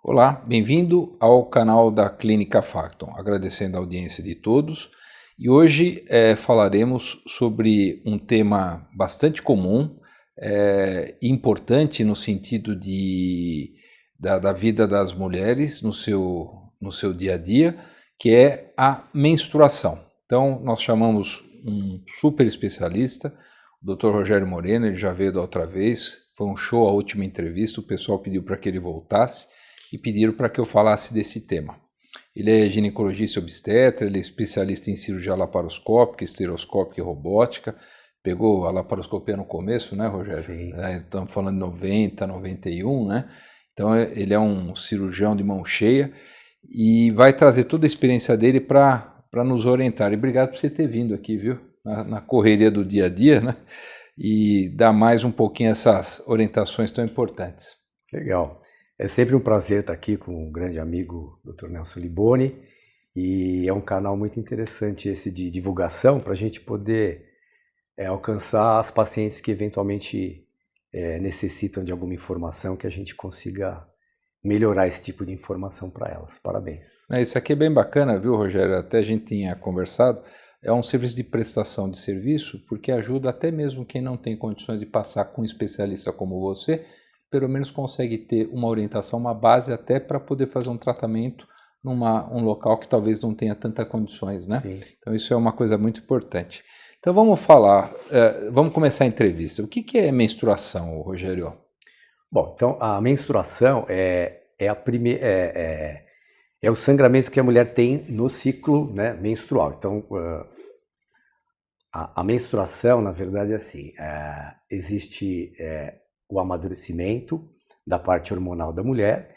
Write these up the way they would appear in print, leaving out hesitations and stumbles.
Olá, bem-vindo ao canal da Clínica Facton, agradecendo a audiência de todos. E hoje falaremos sobre um tema bastante comum e importante no sentido da vida das mulheres no seu dia a dia, que é a menstruação. Então, nós chamamos um super especialista, o Dr. Rogério Moreno. Ele já veio da outra vez, foi um show a última entrevista, o pessoal pediu para que ele voltasse e pediram para que eu falasse desse tema. Ele é ginecologista e obstetra, ele é especialista em cirurgia laparoscópica, esteroscópica e robótica. Pegou a laparoscopia no começo, né, Rogério? Sim. Estamos falando de 90, 91, né? Então ele é um cirurgião de mão cheia e vai trazer toda a experiência dele para nos orientar. E obrigado por você ter vindo aqui, viu? Na correria do dia a dia, né? E dar mais um pouquinho essas orientações tão importantes. Legal. É sempre um prazer estar aqui com um grande amigo, Dr. Nelson Liboni, e é um canal muito interessante esse de divulgação para a gente poder alcançar as pacientes que eventualmente necessitam de alguma informação, que a gente consiga melhorar esse tipo de informação para elas. Parabéns. Isso aqui é bem bacana, viu, Rogério? Até a gente tinha conversado. É um serviço de prestação de serviço, porque ajuda até mesmo quem não tem condições de passar com um especialista como você, pelo menos consegue ter uma orientação, uma base até para poder fazer um tratamento um local que talvez não tenha tantas condições, né? Sim. Então isso é uma coisa muito importante. Então vamos falar, vamos começar a entrevista. O que é menstruação, Rogério? Bom, então a menstruação é o sangramento que a mulher tem no ciclo, né, menstrual. Então a menstruação, na verdade, é assim: existe o amadurecimento da parte hormonal da mulher,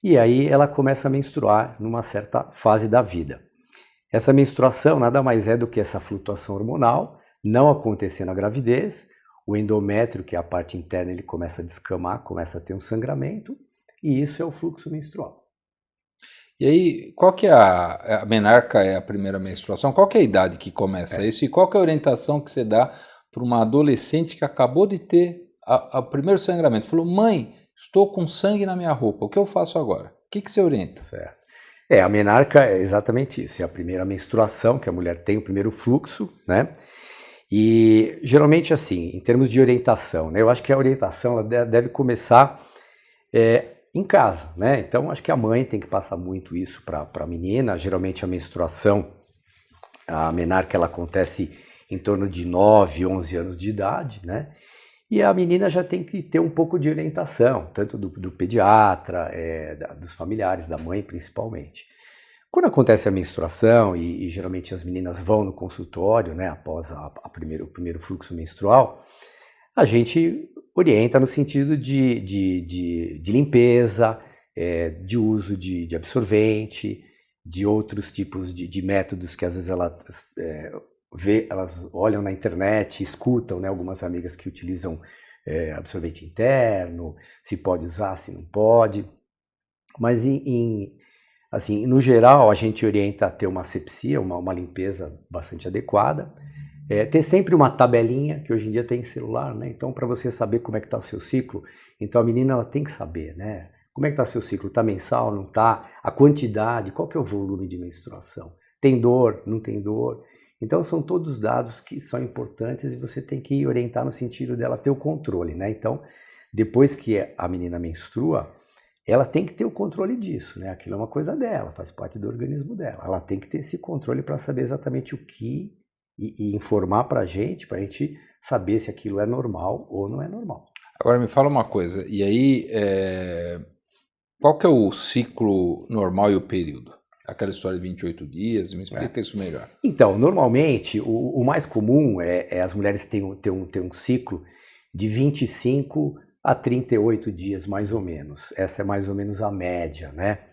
e aí ela começa a menstruar numa certa fase da vida. Essa menstruação nada mais é do que essa flutuação hormonal não acontecer na gravidez. O endométrio, que é a parte interna, ele começa a descamar, começa a ter um sangramento, e isso é o fluxo menstrual. E aí, qual que é a menarca é a primeira menstruação? Qual que é a idade que começa isso? E qual que é a orientação que você dá para uma adolescente que acabou de ter o primeiro sangramento? Falou, mãe, estou com sangue na minha roupa, o que eu faço agora? O que você orienta? Certo. A menarca é exatamente isso, é a primeira menstruação que a mulher tem, o primeiro fluxo, né? E geralmente assim, em termos de orientação, né? Eu acho que a orientação ela deve começar em casa, né? Então acho que a mãe tem que passar muito isso para a menina. Geralmente a menstruação, a menarca, ela acontece em torno de 9, 11 anos de idade, né? E a menina já tem que ter um pouco de orientação, tanto do pediatra, dos familiares, da mãe principalmente. Quando acontece a menstruação, e geralmente as meninas vão no consultório, né, após o primeiro fluxo menstrual, a gente orienta no sentido de limpeza, de uso de absorvente, de outros tipos de métodos que às vezes elas olham na internet, escutam, né, algumas amigas que utilizam absorvente interno, se pode usar, se não pode. Mas assim, no geral, a gente orienta a ter uma asepsia, uma limpeza bastante adequada. Ter sempre uma tabelinha, que hoje em dia tem celular, né? Então, para você saber como é que está o seu ciclo, então a menina ela tem que saber, né? Como é que está o seu ciclo? Está mensal, não está? A quantidade, qual que é o volume de menstruação? Tem dor, não tem dor? Então, são todos dados que são importantes e você tem que orientar no sentido dela ter o controle, né? Então, depois que a menina menstrua, ela tem que ter o controle disso, né? Aquilo é uma coisa dela, faz parte do organismo dela. Ela tem que ter esse controle para saber exatamente o que e informar para a gente saber se aquilo é normal ou não é normal. Agora me fala uma coisa, e aí, qual que é o ciclo normal e o período? Aquela história de 28 dias, me explica isso melhor. Então, normalmente, o mais comum é as mulheres terem um ciclo de 25 a 38 dias, mais ou menos. Essa é mais ou menos a média, né?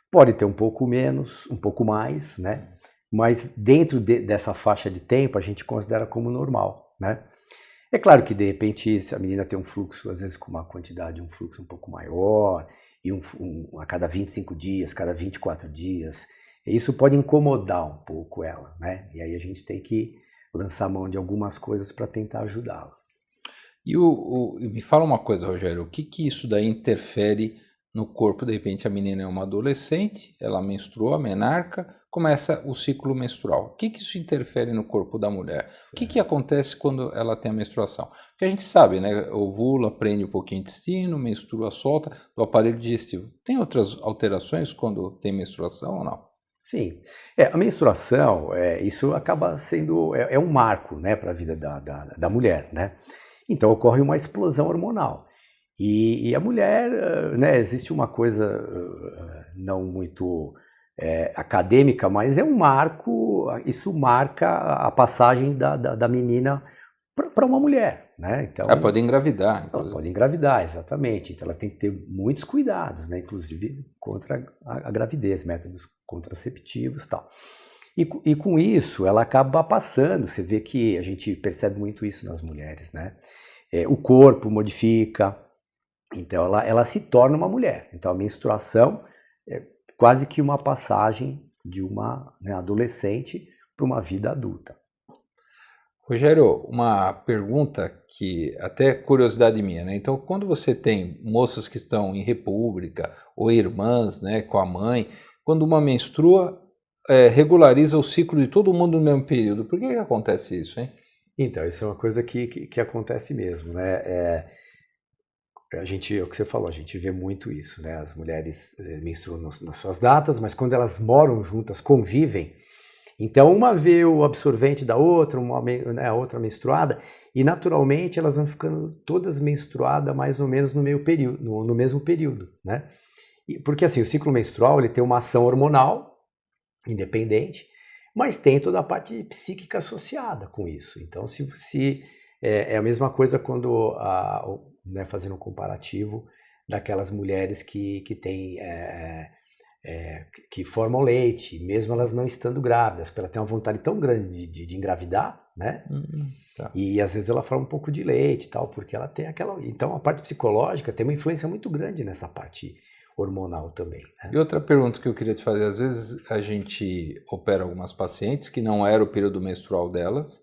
Pode ter um pouco menos, um pouco mais, né? Mas dentro dessa faixa de tempo, a gente considera como normal, né? É claro que, de repente, se a menina tem um fluxo, às vezes com uma quantidade, um fluxo um pouco maior, e a cada 25 dias, cada 24 dias, isso pode incomodar um pouco ela, né? E aí a gente tem que lançar mão de algumas coisas para tentar ajudá-la. E me fala uma coisa, Rogério, o que isso daí interfere no corpo, de repente a menina é uma adolescente, ela menstrua, a menarca, começa o ciclo menstrual. O que isso interfere no corpo da mulher? O que acontece quando ela tem a menstruação? Porque a gente sabe, né? Ovula, prende um pouquinho o intestino, menstrua, solta do aparelho digestivo. Tem outras alterações quando tem menstruação ou não? Sim. A menstruação, isso acaba sendo, é um marco, né, para a vida da mulher, né? Então ocorre uma explosão hormonal. E a mulher, né, existe uma coisa não muito acadêmica, mas é um marco, isso marca a passagem da menina para uma mulher, né? Então, Ela pode engravidar, ela inclusive. pode engravidar, exatamente. Então ela tem que ter muitos cuidados, né? Inclusive contra a gravidez, métodos contraceptivos e tal. E com isso ela acaba passando, você vê que a gente percebe muito isso nas mulheres, né? O corpo modifica, então ela se torna uma mulher. Então a menstruação é quase que uma passagem de uma, né, adolescente para uma vida adulta. Rogério, uma pergunta que até curiosidade minha, né? Então, quando você tem moças que estão em república ou irmãs, né, com a mãe, quando uma menstrua, regulariza o ciclo de todo mundo no mesmo período. Por que acontece isso, hein? Então, isso é uma coisa que acontece mesmo, né? A gente, é o que você falou, a gente vê muito isso, né? As mulheres menstruam nas suas datas, mas quando elas moram juntas, convivem, então uma vê o absorvente da outra, né, a outra menstruada, e naturalmente elas vão ficando todas menstruadas mais ou menos no mesmo período, né? Porque assim, o ciclo menstrual ele tem uma ação hormonal independente, mas tem toda a parte psíquica associada com isso. Então, se é a mesma coisa quando, né, fazendo um comparativo daquelas mulheres que têm, que formam leite, mesmo elas não estando grávidas, porque ela tem uma vontade tão grande de engravidar, né? Tá. E às vezes ela forma um pouco de leite e tal, porque ela tem aquela... Então a parte psicológica tem uma influência muito grande nessa parte hormonal também, né? E outra pergunta que eu queria te fazer, às vezes a gente opera algumas pacientes que não era o período menstrual delas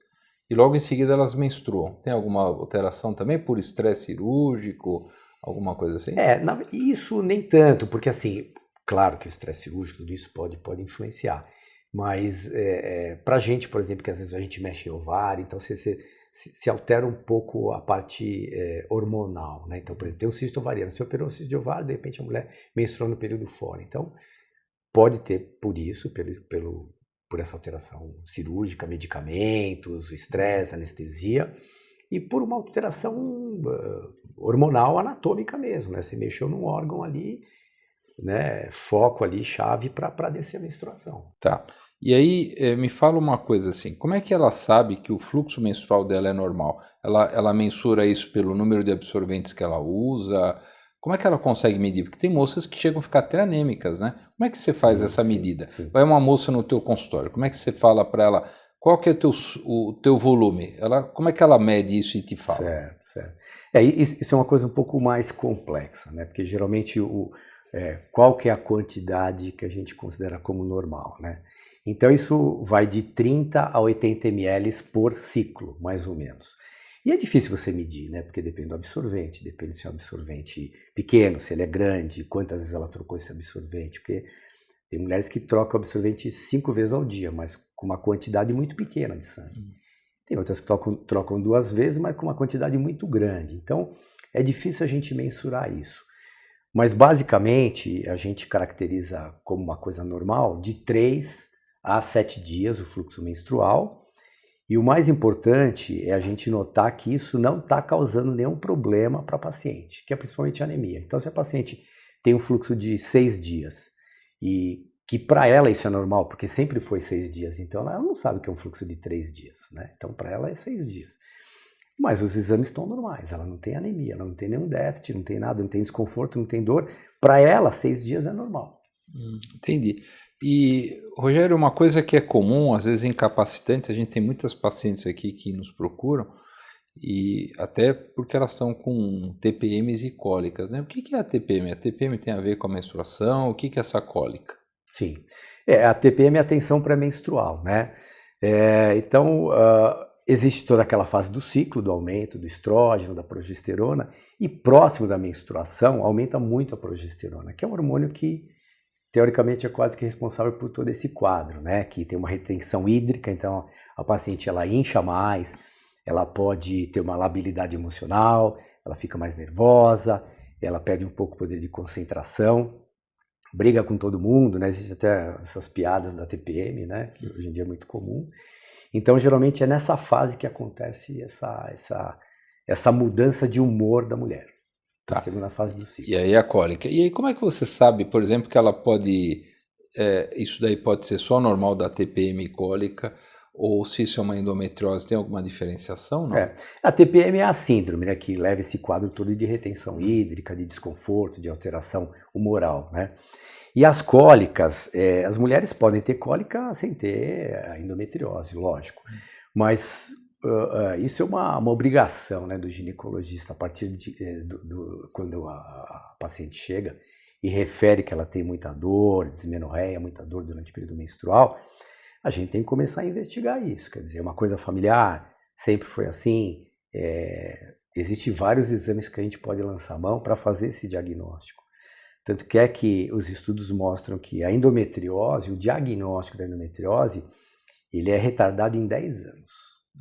e logo em seguida elas menstruam. Tem alguma alteração também por estresse cirúrgico, alguma coisa assim? Isso nem tanto, porque assim, claro que o estresse cirúrgico, tudo isso pode influenciar, mas pra gente, por exemplo, que às vezes a gente mexe em ovário, então se altera um pouco a parte hormonal, né? Então, por exemplo, tem um cisto ovariano, se operou um cisto de ovário, de repente a mulher menstruou no período fora. Então, pode ter por isso, por essa alteração cirúrgica, medicamentos, estresse, anestesia, e por uma alteração hormonal anatômica mesmo, né? Você mexeu num órgão ali, né? Foco ali, chave para descer a menstruação. Tá. E aí, me fala uma coisa assim, como é que ela sabe que o fluxo menstrual dela é normal? Ela mensura isso pelo número de absorventes que ela usa? Como é que ela consegue medir? Porque tem moças que chegam a ficar até anêmicas, né? Como é que você faz essa medida? Sim. Vai uma moça no teu consultório, como é que você fala para ela qual que é o teu volume? Como é que ela mede isso e te fala? Certo. Isso é uma coisa um pouco mais complexa, né? Porque geralmente qual que é a quantidade que a gente considera como normal, né? Então isso vai de 30 a 80 ml por ciclo, mais ou menos. E é difícil você medir, né? Porque depende do absorvente, depende se é um absorvente pequeno, se ele é grande, quantas vezes ela trocou esse absorvente, porque tem mulheres que trocam absorvente 5 vezes ao dia, mas com uma quantidade muito pequena de sangue. Tem outras que trocam 2 vezes, mas com uma quantidade muito grande. Então é difícil a gente mensurar isso. Mas basicamente a gente caracteriza como uma coisa normal de 3 a 7 dias o fluxo menstrual. E o mais importante é a gente notar que isso não está causando nenhum problema para a paciente, que é principalmente a anemia. Então, se a paciente tem um fluxo de 6 dias e que para ela isso é normal, porque sempre foi 6 dias, então ela não sabe que é um fluxo de 3 dias, né? Então, para ela é 6 dias. Mas os exames estão normais, ela não tem anemia, ela não tem nenhum déficit, não tem nada, não tem desconforto, não tem dor. Para ela, 6 dias é normal. Entendi. E, Rogério, uma coisa que é comum, às vezes incapacitante, a gente tem muitas pacientes aqui que nos procuram, e até porque elas estão com TPMs e cólicas, né? O que é a TPM? A TPM tem a ver com a menstruação? O que é essa cólica? Sim. A TPM é a tensão pré-menstrual, né? Então, existe toda aquela fase do ciclo, do aumento do estrógeno, da progesterona, e próximo da menstruação aumenta muito a progesterona, que é um hormônio que teoricamente é quase que responsável por todo esse quadro, né? Que tem uma retenção hídrica, então a paciente ela incha mais, ela pode ter uma labilidade emocional, ela fica mais nervosa, ela perde um pouco o poder de concentração, briga com todo mundo, né? Existem até essas piadas da TPM, né? Que hoje em dia é muito comum. Então, geralmente é nessa fase que acontece essa mudança de humor da mulher. Tá. Na segunda fase do ciclo. E aí a cólica. E aí como é que você sabe, por exemplo, que ela pode... isso daí pode ser só normal da TPM cólica, ou se isso é uma endometriose, tem alguma diferenciação? Não? A TPM é a síndrome, né, que leva esse quadro todo de retenção hídrica, de desconforto, de alteração humoral, né? E as cólicas, as mulheres podem ter cólica sem ter a endometriose, lógico. Mas isso é uma obrigação, né, do ginecologista a partir de quando a paciente chega e refere que ela tem muita dor, dismenorreia, muita dor durante o período menstrual, a gente tem que começar a investigar isso. Quer dizer, é uma coisa familiar, sempre foi assim. Existem vários exames que a gente pode lançar a mão para fazer esse diagnóstico. Tanto que os estudos mostram que a endometriose, o diagnóstico da endometriose, ele é retardado em 10 anos.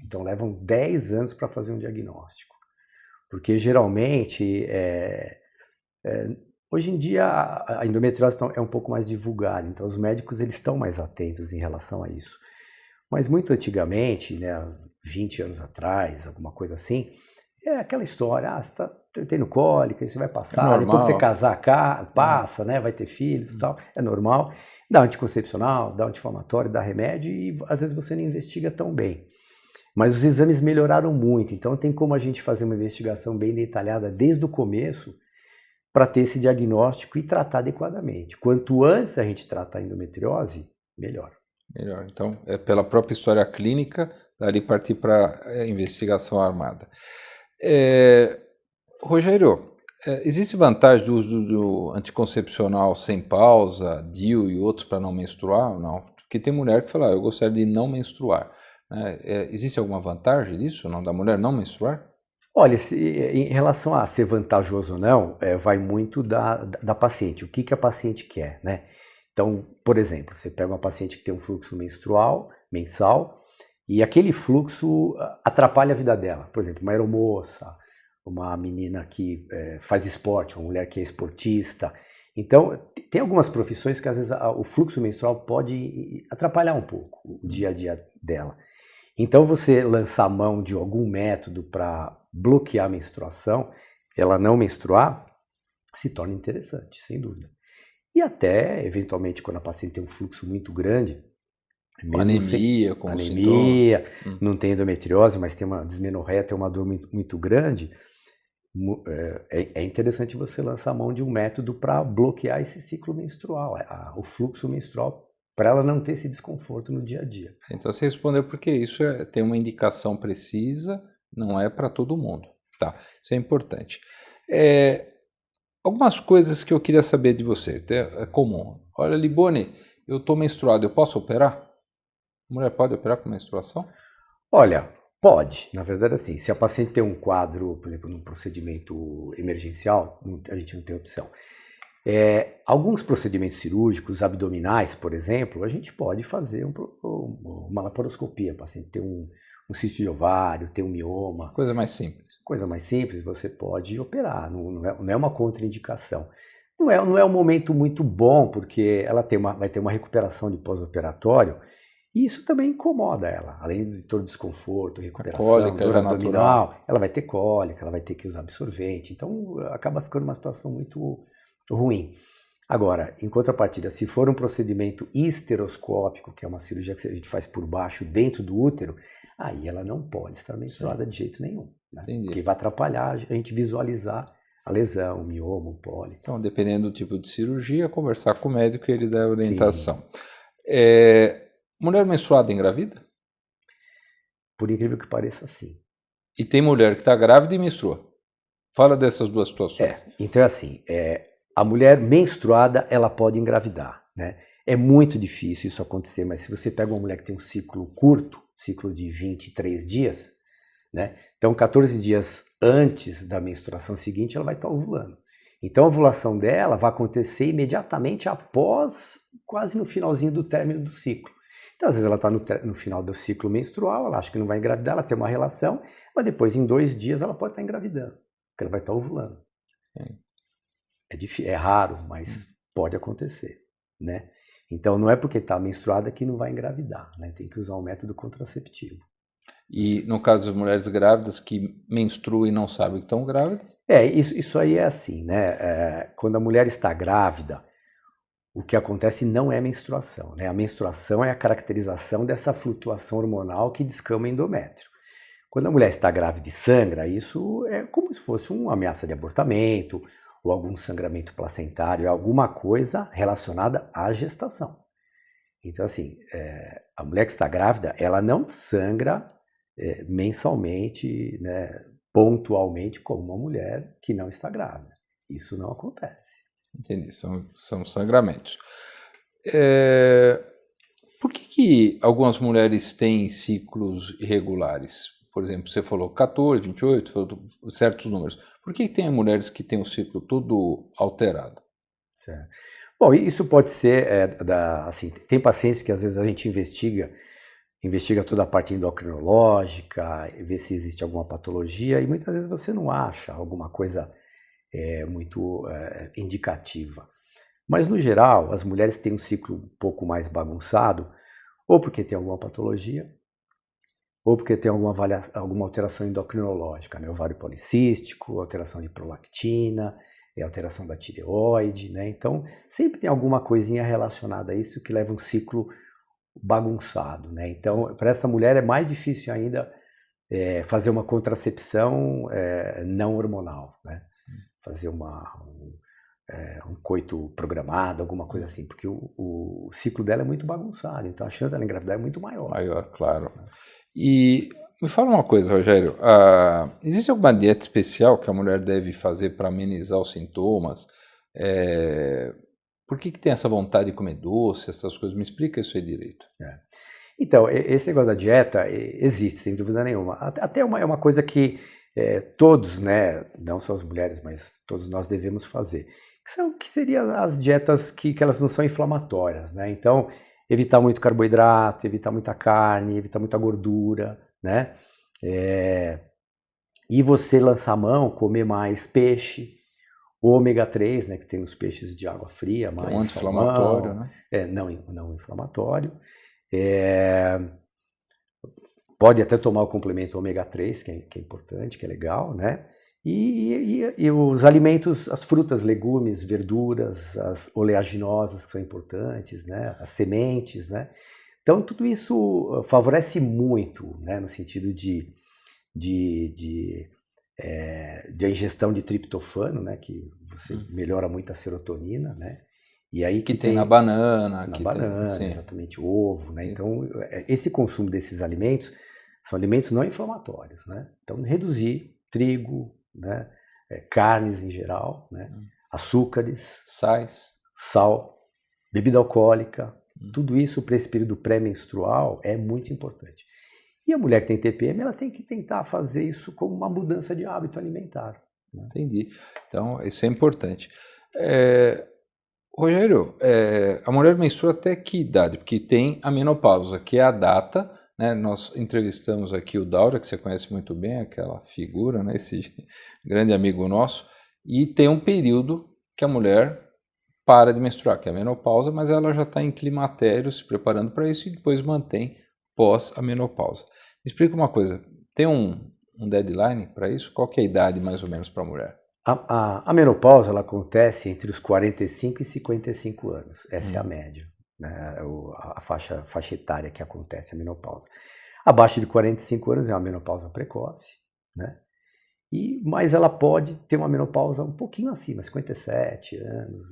Então levam 10 anos para fazer um diagnóstico. Porque geralmente, hoje em dia a endometriose é um pouco mais divulgada, então os médicos eles estão mais atentos em relação a isso. Mas muito antigamente, né, 20 anos atrás, alguma coisa assim, é aquela história, você está tendo cólica, isso vai passar, depois que você casar, passa, né, vai ter filhos e tal, é normal. Dá anticoncepcional, dá anti-inflamatório, dá remédio e às vezes você não investiga tão bem. Mas os exames melhoraram muito, então tem como a gente fazer uma investigação bem detalhada desde o começo para ter esse diagnóstico e tratar adequadamente. Quanto antes a gente tratar a endometriose, melhor. Melhor. Então, pela própria história clínica, dali partir para a investigação armada. Rogério, existe vantagem do uso do anticoncepcional sem pausa, DIU e outros para não menstruar? Não, porque tem mulher que fala, eu gostaria de não menstruar. Existe alguma vantagem disso, não, da mulher não menstruar? Olha, em relação a ser vantajoso ou não, vai muito da paciente, o que a paciente quer, né? Então, por exemplo, você pega uma paciente que tem um fluxo menstrual, mensal, e aquele fluxo atrapalha a vida dela. Por exemplo, uma aeromoça, uma menina que faz esporte, uma mulher que é esportista. Então, tem algumas profissões que às vezes o fluxo menstrual pode atrapalhar um pouco o dia a dia dela. Então, você lançar mão de algum método para bloquear a menstruação, ela não menstruar, se torna interessante, sem dúvida. E até, eventualmente, quando a paciente tem um fluxo muito grande, mesmo anemia, não tem endometriose, mas tem uma dismenorreia, tem uma dor muito grande, é interessante você lançar a mão de um método para bloquear esse ciclo menstrual, o fluxo menstrual, para ela não ter esse desconforto no dia a dia. Então você respondeu porque isso tem uma indicação precisa, não é para todo mundo. Tá, isso é importante. Algumas coisas que eu queria saber de você, é comum. Olha, Liboni, eu estou menstruado, eu posso operar? A mulher pode operar com menstruação? Olha, pode. Na verdade, assim, se a paciente tem um quadro, por exemplo, num procedimento emergencial, a gente não tem opção. Alguns procedimentos cirúrgicos, abdominais, por exemplo, a gente pode fazer uma laparoscopia. O paciente tem um cisto de ovário, tem um mioma. Coisa mais simples. Coisa mais simples, você pode operar, não é uma contraindicação. Não é um momento muito bom, porque ela vai ter uma recuperação de pós-operatório, e isso também incomoda ela. Além de todo desconforto, recuperação, cólica, dor abdominal, ela vai ter cólica, ela vai ter que usar absorvente, então acaba ficando uma situação muito ruim. Agora, em contrapartida, se for um procedimento histeroscópico, que é uma cirurgia que a gente faz por baixo, dentro do útero, aí ela não pode estar menstruada de jeito nenhum, né? Porque vai atrapalhar a gente visualizar a lesão, o mioma, o pólipo. Então, dependendo do tipo de cirurgia, conversar com o médico e ele dá a orientação. Mulher menstruada engravida? Por incrível que pareça, sim. E tem mulher que está grávida e menstrua. Fala dessas duas situações. Então é assim, a mulher menstruada, ela pode engravidar, né? É muito difícil isso acontecer, mas se você pega uma mulher que tem um ciclo curto, ciclo de 23 dias, né? Então, 14 dias antes da menstruação seguinte, ela vai estar ovulando. Então, a ovulação dela vai acontecer imediatamente após, quase no finalzinho do término do ciclo. Então, às vezes ela está no final do ciclo menstrual, ela acha que não vai engravidar, ela tem uma relação, mas depois, em 2 dias, ela pode estar engravidando, porque ela vai estar ovulando. É raro, mas pode acontecer, né? Então, não é porque está menstruada que não vai engravidar, né? Tem que usar um método contraceptivo. E no caso das mulheres grávidas que menstruam e não sabem que estão grávidas? Isso aí é assim, né? Quando a mulher está grávida, o que acontece não é menstruação, né? A menstruação é a caracterização dessa flutuação hormonal que descama o endométrio. Quando a mulher está grávida e sangra, isso é como se fosse uma ameaça de abortamento ou algum sangramento placentário, é alguma coisa relacionada à gestação. Então, assim, a mulher que está grávida, ela não sangra mensalmente, né, pontualmente, como uma mulher que não está grávida. Isso não acontece. Entendi, são sangramentos. Por que algumas mulheres têm ciclos irregulares? Por exemplo, você falou 14, 28, falou certos números. Por que tem mulheres que têm o ciclo todo alterado? Certo. Bom, isso pode ser, assim, tem pacientes que às vezes a gente investiga toda a parte endocrinológica, vê se existe alguma patologia e muitas vezes você não acha alguma coisa muito indicativa. Mas no geral, as mulheres têm um ciclo um pouco mais bagunçado, ou porque tem alguma patologia, ou porque tem alguma alteração endocrinológica, né? Ovário policístico, alteração de prolactina, alteração da tireoide, né? Então, sempre tem alguma coisinha relacionada a isso que leva um ciclo bagunçado, né? Então, para essa mulher é mais difícil ainda fazer uma contracepção não hormonal, né? Fazer um coito programado, alguma coisa assim, porque o ciclo dela é muito bagunçado, então a chance dela engravidar é muito maior. Maior, claro. E me fala uma coisa, Rogério, existe alguma dieta especial que a mulher deve fazer para amenizar os sintomas? Por que tem essa vontade de comer doce, essas coisas? Me explica isso aí direito. Então, esse negócio da dieta existe, sem dúvida nenhuma. Até é uma coisa que todos, né, não só as mulheres, mas todos nós devemos fazer. Que seriam as dietas que elas não são inflamatórias, né? Então, evitar muito carboidrato, evitar muita carne, evitar muita gordura, né? E você lançar a mão, comer mais peixe, o ômega 3, né, que tem nos peixes de água fria, mais é um anti-inflamatório, né? Não inflamatório. Pode até tomar o complemento ômega 3, que é importante, que é legal, né? E os alimentos, as frutas, legumes, verduras, as oleaginosas que são importantes, né? As sementes, né? Então tudo isso favorece muito, né? No sentido de ingestão de triptofano, né? Que você melhora muito a serotonina, né? E aí que tem na banana. Exatamente, ovo, né? Então esse consumo desses alimentos são alimentos não inflamatórios, né? Então reduzir trigo, né? Carnes em geral, né? Açúcares, sal, bebida alcoólica, tudo isso para esse período pré-menstrual é muito importante. E a mulher que tem TPM, ela tem que tentar fazer isso como uma mudança de hábito alimentar, né? Entendi. Então, isso é importante. Rogério, a mulher menstrua até que idade? Porque tem a menopausa, que é a data, né? Nós entrevistamos aqui o Daura, que você conhece muito bem, aquela figura, né? Esse grande amigo nosso, e tem um período que a mulher para de menstruar, que é a menopausa, mas ela já está em climatério, se preparando para isso, e depois mantém pós a menopausa. Me explica uma coisa, tem um deadline para isso? Qual que é a idade mais ou menos para a mulher? A menopausa ela acontece entre os 45 e 55 anos, essa é a média, né? A faixa etária que acontece a menopausa. Abaixo de 45 anos é uma menopausa precoce, né? Mas ela pode ter uma menopausa um pouquinho acima, 57 anos,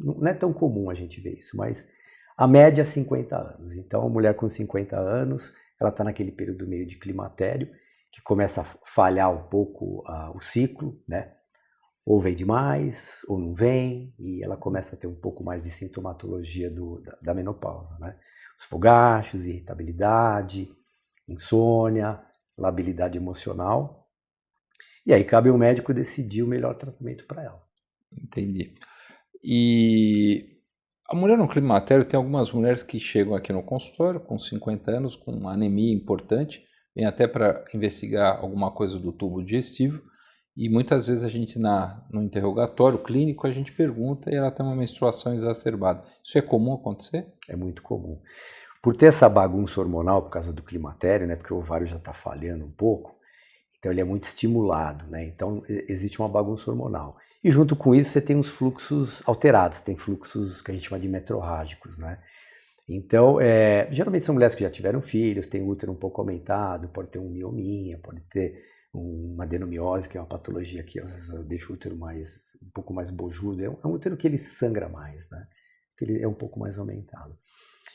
não é tão comum a gente ver isso, mas a média é 50 anos. Então, a mulher com 50 anos, ela está naquele período meio de climatério, que começa a falhar um pouco o ciclo, né? Ou vem demais, ou não vem, e ela começa a ter um pouco mais de sintomatologia da menopausa, né? Os fogachos, irritabilidade, insônia, labilidade emocional. E aí cabe ao médico decidir o melhor tratamento para ela. Entendi. E a mulher no climatério, tem algumas mulheres que chegam aqui no consultório com 50 anos, com uma anemia importante, vem até para investigar alguma coisa do tubo digestivo, e muitas vezes a gente no interrogatório clínico a gente pergunta e ela tem uma menstruação exacerbada. Isso é comum acontecer? É muito comum. Por ter essa bagunça hormonal por causa do climatério, né, porque o ovário já está falhando um pouco, então ele é muito estimulado, né? Então existe uma bagunça hormonal. E junto com isso você tem uns fluxos alterados, tem fluxos que a gente chama de metrorrágicos, né? Então, geralmente são mulheres que já tiveram filhos, tem útero um pouco aumentado, pode ter um miominha, pode ter uma adenomiose, que é uma patologia que às vezes deixa o útero um pouco mais bojudo. É um útero que ele sangra mais, né? Que ele é um pouco mais aumentado.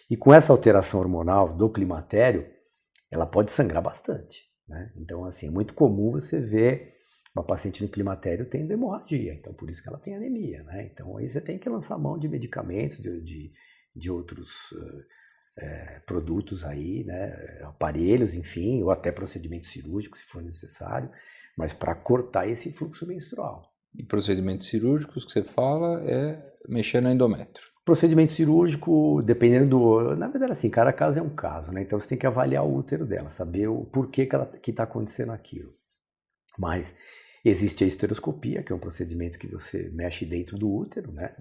E com essa alteração hormonal do climatério, ela pode sangrar bastante, né? Então, assim, é muito comum você ver uma paciente no climatério tendo hemorragia, então por isso que ela tem anemia, né? Então aí você tem que lançar mão de medicamentos, de outros produtos aí, né? Aparelhos, enfim, ou até procedimentos cirúrgicos, se for necessário, mas para cortar esse fluxo menstrual. E procedimentos cirúrgicos que você fala é mexer no endométrio. Procedimento cirúrgico, dependendo na verdade, assim, cada caso é um caso, né? Então você tem que avaliar o útero dela, saber o porquê que está acontecendo aquilo. Mas existe a esteroscopia, que é um procedimento que você mexe dentro do útero, né?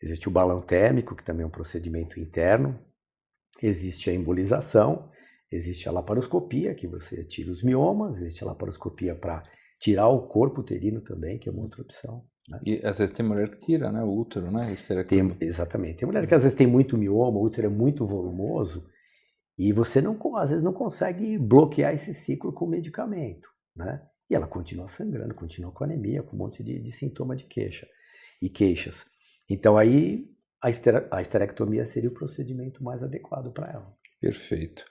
Existe o balão térmico, que também é um procedimento interno. Existe a embolização, existe a laparoscopia, que você tira os miomas, existe a laparoscopia para tirar o corpo uterino também, que é uma outra opção. Né? E às vezes tem mulher que tira, né, o útero, né? Exatamente. Tem mulher que às vezes tem muito mioma, o útero é muito volumoso, e você às vezes não consegue bloquear esse ciclo com medicamento, né? E ela continua sangrando, continua com anemia, com um monte de sintoma de queixas. Então aí a esterectomia seria o procedimento mais adequado para ela. Perfeito.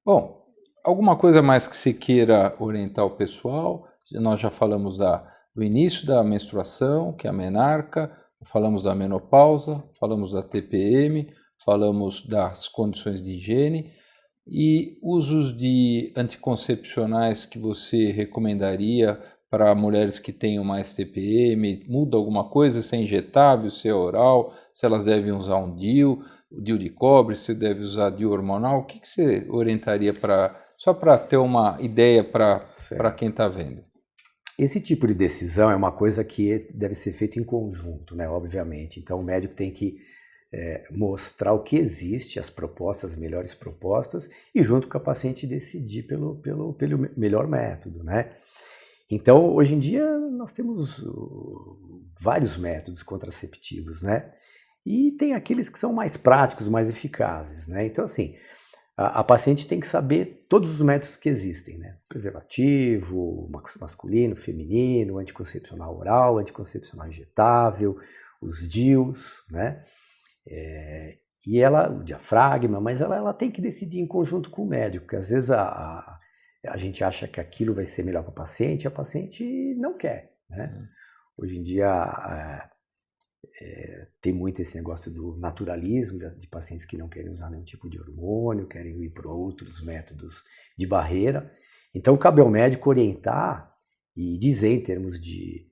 Bom, alguma coisa mais que você queira orientar o pessoal? Nós já falamos do início da menstruação, que é a menarca, falamos da menopausa, falamos da TPM, falamos das condições de higiene e usos de anticoncepcionais que você recomendaria para mulheres que tenham mais TPM. Muda alguma coisa, se é injetável, se é oral, se elas devem usar um DIU de cobre, se deve usar DIU hormonal? O que você orientaria só para ter uma ideia para quem está vendo? Esse tipo de decisão é uma coisa que deve ser feita em conjunto, né? Obviamente. Então o médico tem que mostrar o que existe, as propostas, as melhores propostas, e junto com a paciente decidir pelo melhor método, né? Então, hoje em dia, nós temos vários métodos contraceptivos, né? E tem aqueles que são mais práticos, mais eficazes, né? Então, assim, a paciente tem que saber todos os métodos que existem, né? Preservativo, masculino, feminino, anticoncepcional oral, anticoncepcional injetável, os DIUs, né? E o diafragma, mas ela tem que decidir em conjunto com o médico, porque às vezes a gente acha que aquilo vai ser melhor para a paciente não quer, né? Hoje em dia tem muito esse negócio do naturalismo, de pacientes que não querem usar nenhum tipo de hormônio, querem ir para outros métodos de barreira. Então cabe ao médico orientar e dizer em termos de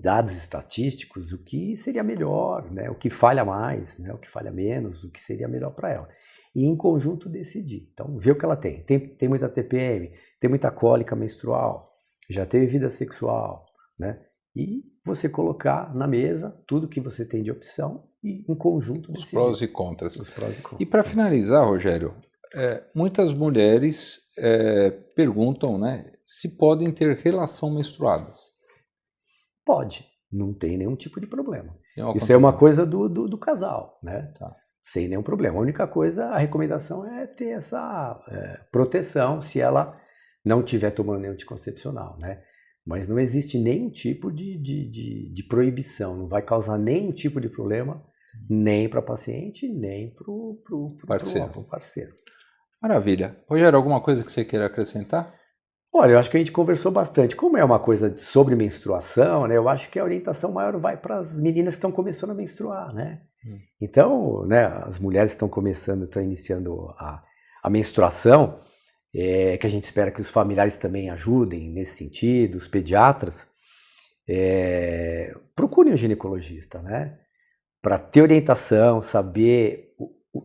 dados estatísticos o que seria melhor, né? O que falha mais, né? O que falha menos, o que seria melhor para ela. E em conjunto decidir. Então, ver o que ela tem. Tem muita TPM, tem muita cólica menstrual, já teve vida sexual, né? E você colocar na mesa tudo que você tem de opção e em conjunto decidir. Os prós e contras. Os prós e contras. E para finalizar, Rogério, muitas mulheres perguntam, né, se podem ter relação menstruadas. Pode, não tem nenhum tipo de problema. Isso é uma coisa do casal, né? Tá. Sem nenhum problema. A única coisa, a recomendação é ter essa proteção se ela não estiver tomando nenhum anticoncepcional, né? Mas não existe nenhum tipo de proibição, não vai causar nenhum tipo de problema, nem para a paciente, nem para o parceiro. Maravilha. Rogério, alguma coisa que você queira acrescentar? Olha, eu acho que a gente conversou bastante. Como é uma coisa sobre menstruação, né? Eu acho que a orientação maior vai para as meninas que estão começando a menstruar, né? Então, né, as mulheres que estão começando, estão iniciando a menstruação, que a gente espera que os familiares também ajudem nesse sentido, os pediatras, procurem um ginecologista, né? Para ter orientação, saber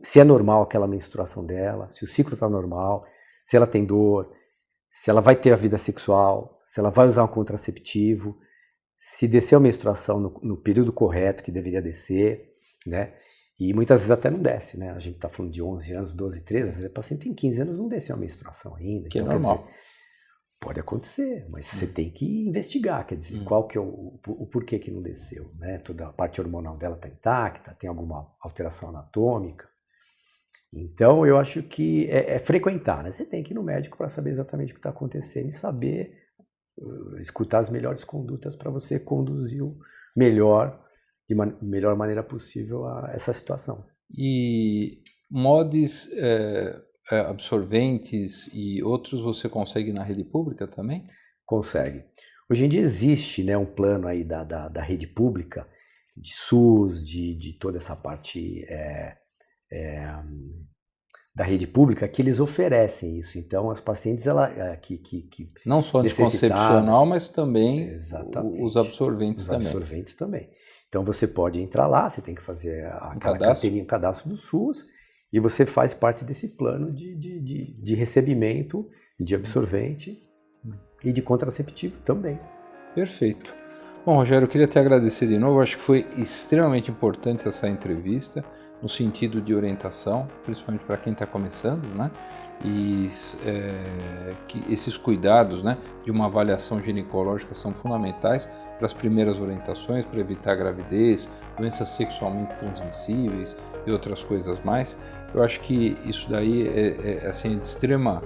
se é normal aquela menstruação dela, se o ciclo está normal, se ela tem dor, se ela vai ter a vida sexual, se ela vai usar um contraceptivo, se desceu a menstruação no período correto que deveria descer, né? E muitas vezes até não desce, né? A gente está falando de 11 anos, 12, 13, às vezes a paciente tem 15 anos e não desceu a menstruação ainda. Que então, é normal. Quer dizer, pode acontecer, mas você tem que investigar, quer dizer, qual que é o porquê que não desceu, né? Toda a parte hormonal dela está intacta, tem alguma alteração anatômica. Então, eu acho que é frequentar, né? Você tem que ir no médico para saber exatamente o que está acontecendo e saber escutar as melhores condutas para você conduzir melhor, de melhor maneira possível a essa situação. E mods, absorventes e outros você consegue na rede pública também? Consegue. Hoje em dia existe, né, um plano aí da rede pública, de SUS, de toda essa parte da rede pública, que eles oferecem isso. Então, as pacientes que não só anticoncepcional, mas também os absorventes também. Os absorventes também. Então, você pode entrar lá, você tem que fazer aquela carteirinha, o cadastro do SUS, e você faz parte desse plano de recebimento de absorvente e de contraceptivo também. Perfeito. Bom, Rogério, eu queria te agradecer de novo. Acho que foi extremamente importante essa entrevista, no sentido de orientação, principalmente para quem está começando, né? E que esses cuidados, né, de uma avaliação ginecológica são fundamentais para as primeiras orientações, para evitar gravidez, doenças sexualmente transmissíveis e outras coisas mais. Eu acho que isso daí assim, de extrema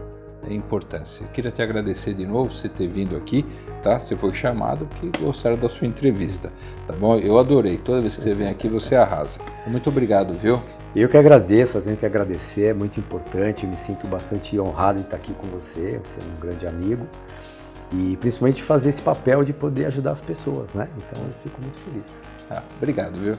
importância. Eu queria te agradecer de novo por você ter vindo aqui, tá? Você foi chamado porque gostaram da sua entrevista, tá bom? Eu adorei. Toda vez que você vem aqui, você arrasa. Muito obrigado, viu? Eu que agradeço, eu tenho que agradecer, é muito importante, me sinto bastante honrado em estar aqui com você é um grande amigo, e principalmente fazer esse papel de poder ajudar as pessoas, né? Então eu fico muito feliz. Obrigado, viu?